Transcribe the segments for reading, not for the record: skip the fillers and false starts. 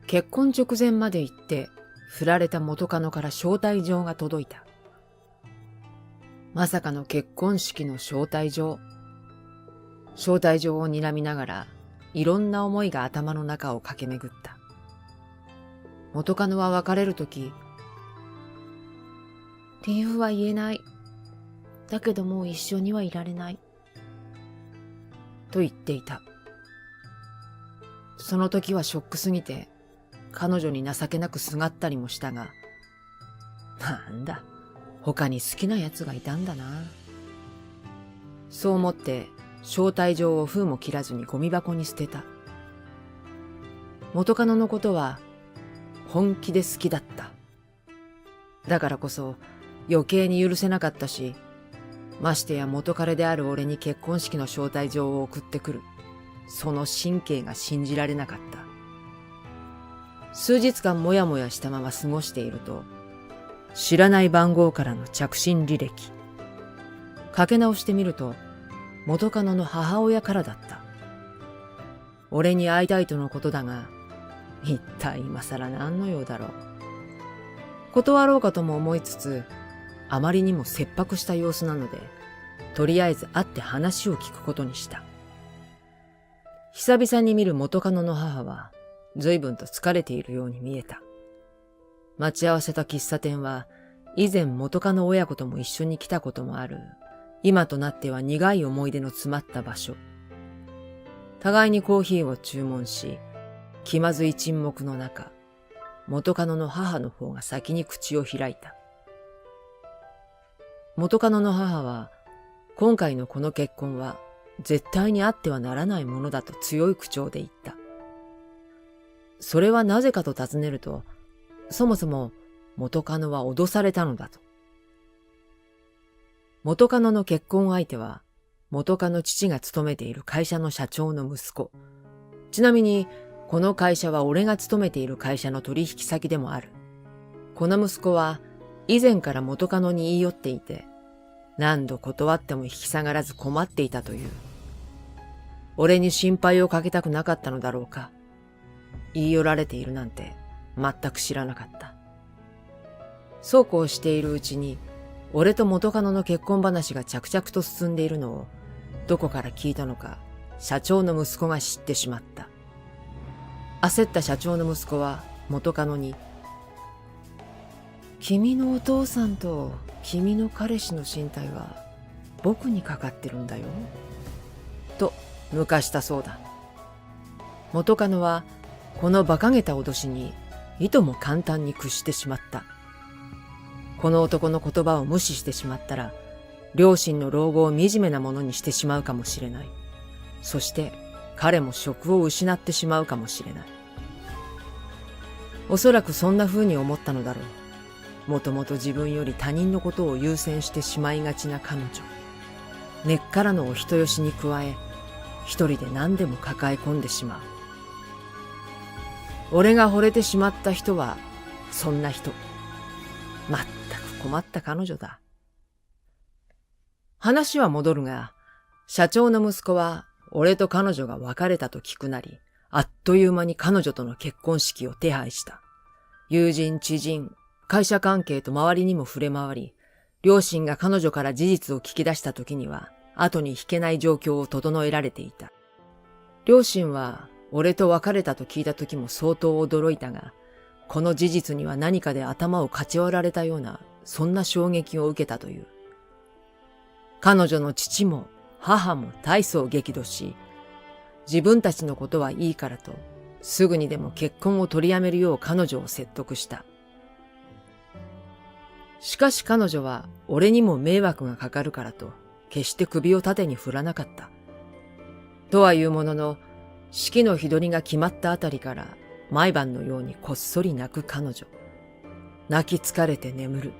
結婚直前まで行って振られた元カノから招待状が届いた。まさかの結婚式の招待状。招待状を睨みながらいろんな思いが頭の中を駆け巡った。元カノは別れるとき、理由は言えない。だけどもう一緒にはいられない。と言っていた。その時はショックすぎて、彼女に情けなくすがったりもしたが、なんだ、他に好きな奴がいたんだな。そう思って、招待状を封も切らずにゴミ箱に捨てた。元カノのことは、本気で好きだった。だからこそ、余計に許せなかったし、ましてや元彼である俺に結婚式の招待状を送ってくる。その神経が信じられなかった。数日間もやもやしたまま過ごしていると、知らない番号からの着信履歴。かけ直してみると、元カノの母親からだった。俺に会いたいとのことだが、一体今更何の用だろう。断ろうかとも思いつつ、あまりにも切迫した様子なので、とりあえず会って話を聞くことにした。久々に見る元カノの母は、随分と疲れているように見えた。待ち合わせた喫茶店は、以前元カノ親子とも一緒に来たこともある、今となっては苦い思い出の詰まった場所。互いにコーヒーを注文し、気まずい沈黙の中、元カノの母の方が先に口を開いた。元カノの母は、今回のこの結婚は絶対にあってはならないものだと強い口調で言った。それはなぜかと尋ねると、そもそも元カノは脅されたのだと。元カノの結婚相手は、元カノ父が勤めている会社の社長の息子。ちなみに、この会社は俺が勤めている会社の取引先でもある。この息子は、以前から元カノに言い寄っていて、何度断っても引き下がらず困っていたという。俺に心配をかけたくなかったのだろうか。言い寄られているなんて全く知らなかった。そうこうしているうちに、俺と元カノの結婚話が着々と進んでいるのを、どこから聞いたのか、社長の息子が知ってしまった。焦った社長の息子は元カノに、君のお父さんと君の彼氏の身体は僕にかかってるんだよ。と抜かしたそうだ。元カノはこの馬鹿げた脅しにいとも簡単に屈してしまった。この男の言葉を無視してしまったら、両親の老後を惨めなものにしてしまうかもしれない。そして彼も職を失ってしまうかもしれない。おそらくそんな風に思ったのだろう。もともと自分より他人のことを優先してしまいがちな彼女。根っからのお人よしに加え、一人で何でも抱え込んでしまう。俺が惚れてしまった人は、そんな人。まったく困った彼女だ。話は戻るが、社長の息子は、俺と彼女が別れたと聞くなり、あっという間に彼女との結婚式を手配した。友人、知人、会社関係と周りにも触れ回り、両親が彼女から事実を聞き出した時には、後に引けない状況を整えられていた。両親は、俺と別れたと聞いた時も相当驚いたが、この事実には何かで頭をかち割られたような、そんな衝撃を受けたという。彼女の父も母も大層激怒し、自分たちのことはいいからと、すぐにでも結婚を取りやめるよう彼女を説得した。しかし彼女は俺にも迷惑がかかるからと、決して首を縦に振らなかった。とはいうものの、式の日取りが決まったあたりから、毎晩のようにこっそり泣く彼女。泣き疲れて眠る。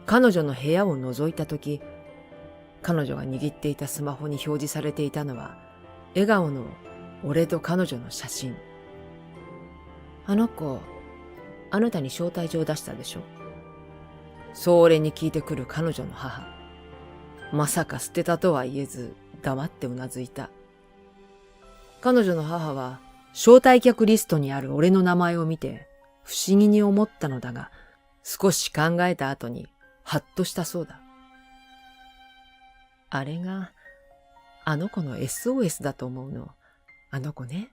彼女の部屋を覗いたとき、彼女が握っていたスマホに表示されていたのは、笑顔の俺と彼女の写真。あの子、あなたに招待状出したでしょ。そう俺に聞いてくる彼女の母。まさか捨てたとは言えず、黙ってうなずいた。彼女の母は、招待客リストにある俺の名前を見て不思議に思ったのだが、少し考えた後にハッとしたそうだ。あれがあの子の SOS だと思うの。あの子ね、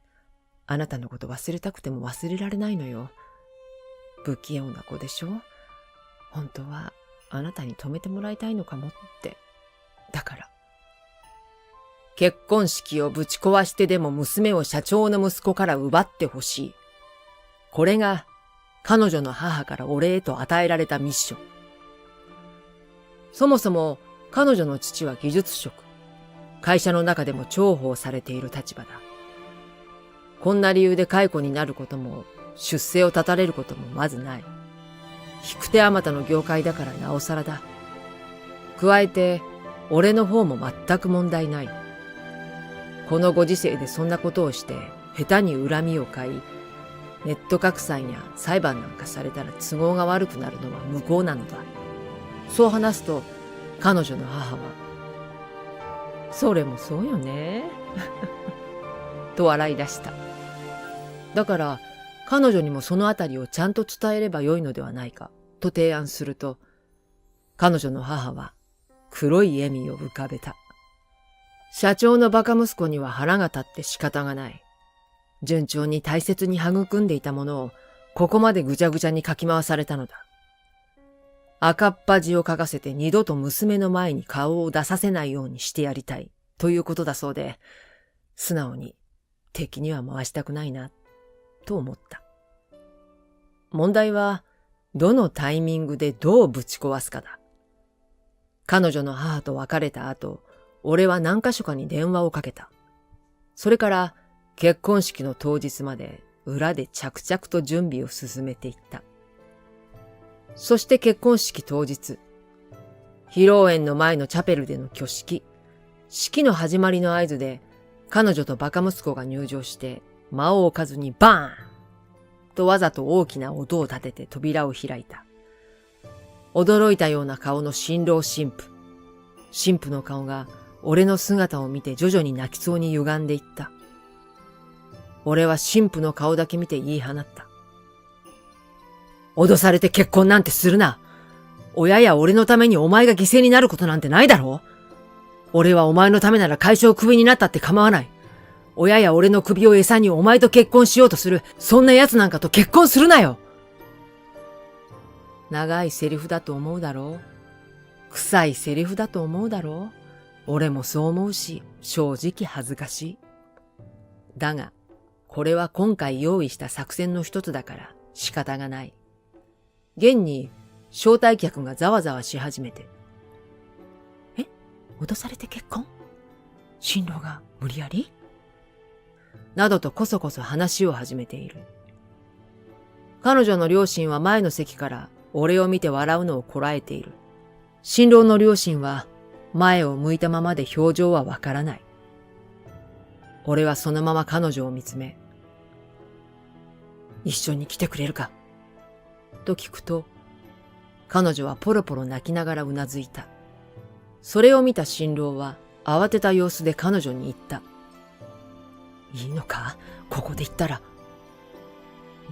あなたのこと忘れたくても忘れられないのよ。不器用な子でしょ。本当はあなたに止めてもらいたいのかもって。だから。結婚式をぶち壊してでも娘を社長の息子から奪ってほしい。これが彼女の母から俺へと与えられたミッション。そもそも彼女の父は技術職。会社の中でも重宝されている立場だ。こんな理由で解雇になることも出世を絶たれることもまずない。引く手あまたの業界だからなおさらだ。加えて俺の方も全く問題ない。このご時世でそんなことをして下手に恨みを買い、ネット拡散や裁判なんかされたら都合が悪くなるのは無効なのだ。そう話すと彼女の母は、それもそうよねと笑い出した。だから彼女にもそのあたりをちゃんと伝えればよいのではないかと提案すると、彼女の母は黒い笑みを浮かべた。社長のバカ息子には腹が立って仕方がない。順調に大切に育んでいたものをここまでぐちゃぐちゃにかき回されたのだ。赤っ恥をかかせて二度と娘の前に顔を出させないようにしてやりたいということだそうで、素直に敵には回したくないなと思った。問題はどのタイミングでどうぶち壊すかだ。彼女の母と別れた後、俺は何か所かに電話をかけた。それから結婚式の当日まで裏で着々と準備を進めていった。そして結婚式当日、披露宴の前のチャペルでの挙式、式の始まりの合図で彼女とバカ息子が入場して間を置かずにバーンとわざと大きな音を立てて扉を開いた。驚いたような顔の新郎新婦。新婦の顔が俺の姿を見て徐々に泣きそうに歪んでいった。俺は新婦の顔だけ見て言い放った。脅されて結婚なんてするな。親や俺のためにお前が犠牲になることなんてないだろう。俺はお前のためなら会社をクビになったって構わない。親や俺の首を餌にお前と結婚しようとする、そんな奴なんかと結婚するなよ。長いセリフだと思うだろう。臭いセリフだと思うだろう。俺もそう思うし、正直恥ずかしい。だが、これは今回用意した作戦の一つだから仕方がない。現に、招待客がざわざわし始めて。脅されて結婚？新郎が無理やり？などとこそこそ話を始めている。彼女の両親は前の席から俺を見て笑うのをこらえている。新郎の両親は前を向いたままで表情はわからない。俺はそのまま彼女を見つめ、一緒に来てくれるかと聞くと、彼女はポロポロ泣きながらうなずいた。それを見た新郎は慌てた様子で彼女に言った。いいのか？ここで言ったら。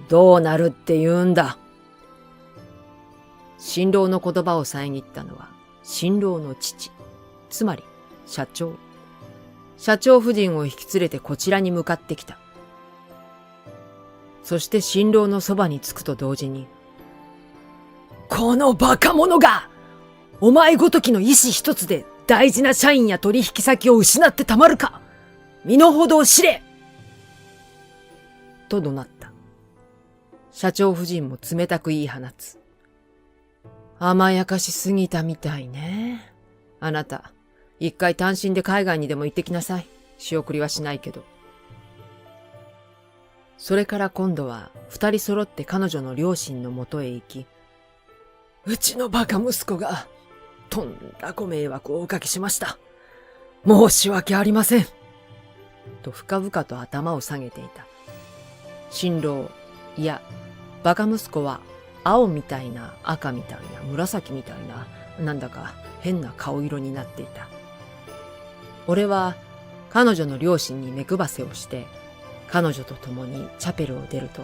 どうなるって言うんだ。新郎の言葉を遮ったのは新郎の父、つまり社長。社長夫人を引き連れてこちらに向かってきた。そして新郎のそばに着くと同時に、このバカ者がお前ごときの意志一つで大事な社員や取引先を失ってたまるか。身の程を知れと怒鳴った。社長夫人も冷たく言い放つ。甘やかしすぎたみたいね。あなた、一回単身で海外にでも行ってきなさい。仕送りはしないけど。それから今度は二人揃って彼女の両親のもとへ行き、うちのバカ息子がとんだご迷惑をおかけしました。申し訳ありません。と深々と頭を下げていた。新郎、いや、バカ息子は青みたいな赤みたいな紫みたいな、なんだか変な顔色になっていた。俺は彼女の両親に目配せをして、彼女と共にチャペルを出ると、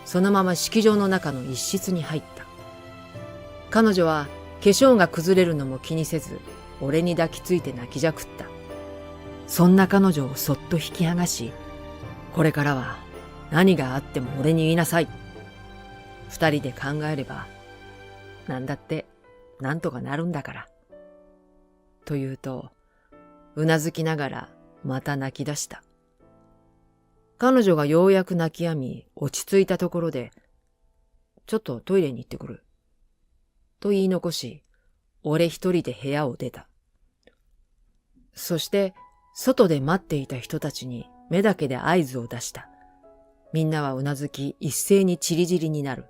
そのまま式場の中の一室に入った。彼女は化粧が崩れるのも気にせず、俺に抱きついて泣きじゃくった。そんな彼女をそっと引き剥がし、これからは何があっても俺に言いなさい。二人で考えれば、なんだってなんとかなるんだから。と言うと、うなずきながらまた泣き出した。彼女がようやく泣き止み、落ち着いたところで、ちょっとトイレに行ってくる。と言い残し、俺一人で部屋を出た。そして、外で待っていた人たちに目だけで合図を出した。みんなはうなずき、一斉にチリチリになる。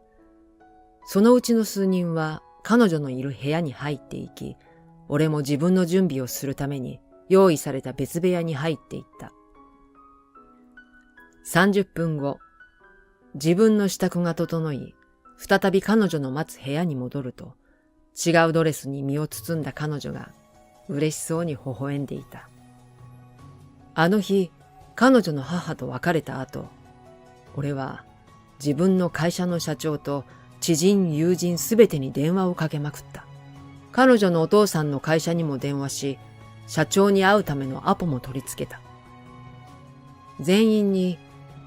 そのうちの数人は彼女のいる部屋に入っていき、俺も自分の準備をするために用意された別部屋に入っていった。30分後、自分の支度が整い、再び彼女の待つ部屋に戻ると、違うドレスに身を包んだ彼女が嬉しそうに微笑んでいた。あの日、彼女の母と別れた後、俺は自分の会社の社長と知人友人すべてに電話をかけまくった。彼女のお父さんの会社にも電話し、社長に会うためのアポも取り付けた。全員に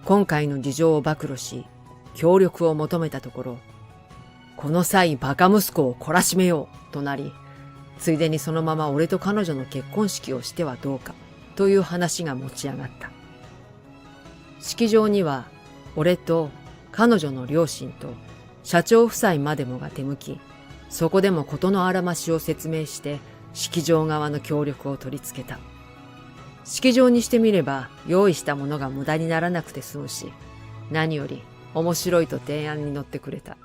今回の事情を暴露し、協力を求めたところ、この際バカ息子を懲らしめようとなり、ついでにそのまま俺と彼女の結婚式をしてはどうかという話が持ち上がった。式場には俺と彼女の両親と社長夫妻までもが出向き、そこでも事のあらましを説明して式場側の協力を取り付けた。式場にしてみれば用意したものが無駄にならなくて済むし、何より面白いと提案に乗ってくれた。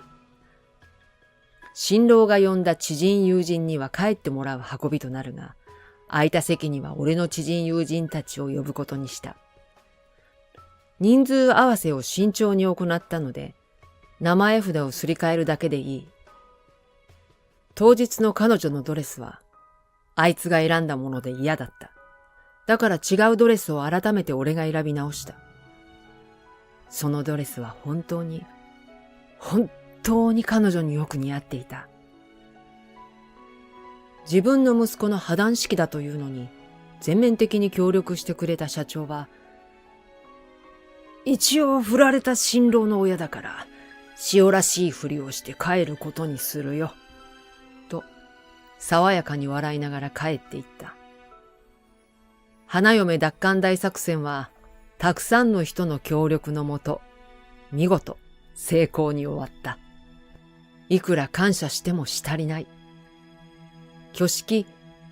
新郎が呼んだ知人友人には帰ってもらう運びとなるが、空いた席には俺の知人友人たちを呼ぶことにした。人数合わせを慎重に行ったので、名前札をすり替えるだけでいい。当日の彼女のドレスは、あいつが選んだもので嫌だった。だから違うドレスを改めて俺が選び直した。そのドレスは本当に彼女によく似合っていた。自分の息子の破談式だというのに、全面的に協力してくれた社長は、一応振られた新郎の親だから、塩らしいふりをして帰ることにするよ。と、爽やかに笑いながら帰っていった。花嫁奪還大作戦は、たくさんの人の協力のもと、見事、成功に終わった。いくら感謝してもし足りない。挙式、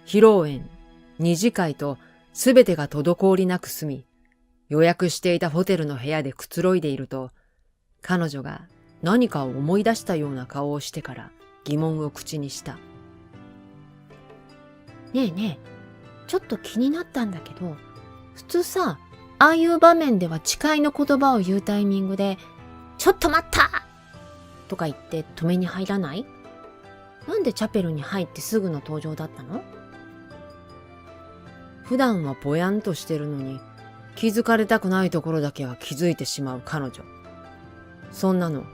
披露宴、二次会とすべてが滞りなく済み、予約していたホテルの部屋でくつろいでいると、彼女が何かを思い出したような顔をしてから疑問を口にした。ねえねえ、ちょっと気になったんだけど、普通さ、ああいう場面では誓いの言葉を言うタイミングで、ちょっと待ったとか言って止めに入らない？なんでチャペルに入ってすぐの登場だったの？普段はぼやんとしてるのに、気づかれたくないところだけは気づいてしまう彼女。そんなの、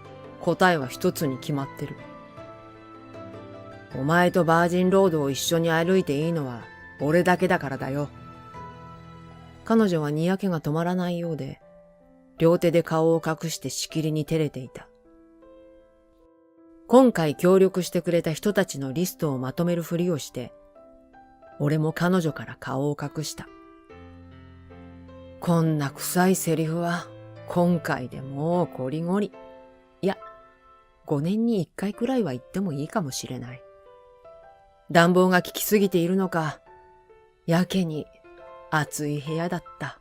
答えは一つに決まってる。お前とバージンロードを一緒に歩いていいのは俺だけだからだよ。彼女はにやけが止まらないようで、両手で顔を隠してしきりに照れていた。今回協力してくれた人たちのリストをまとめるふりをして、俺も彼女から顔を隠した。こんな臭いセリフは今回でもうゴリゴリ。いや、5年に1回くらいは言ってもいいかもしれない。暖房が効きすぎているのか、やけに暑い部屋だった。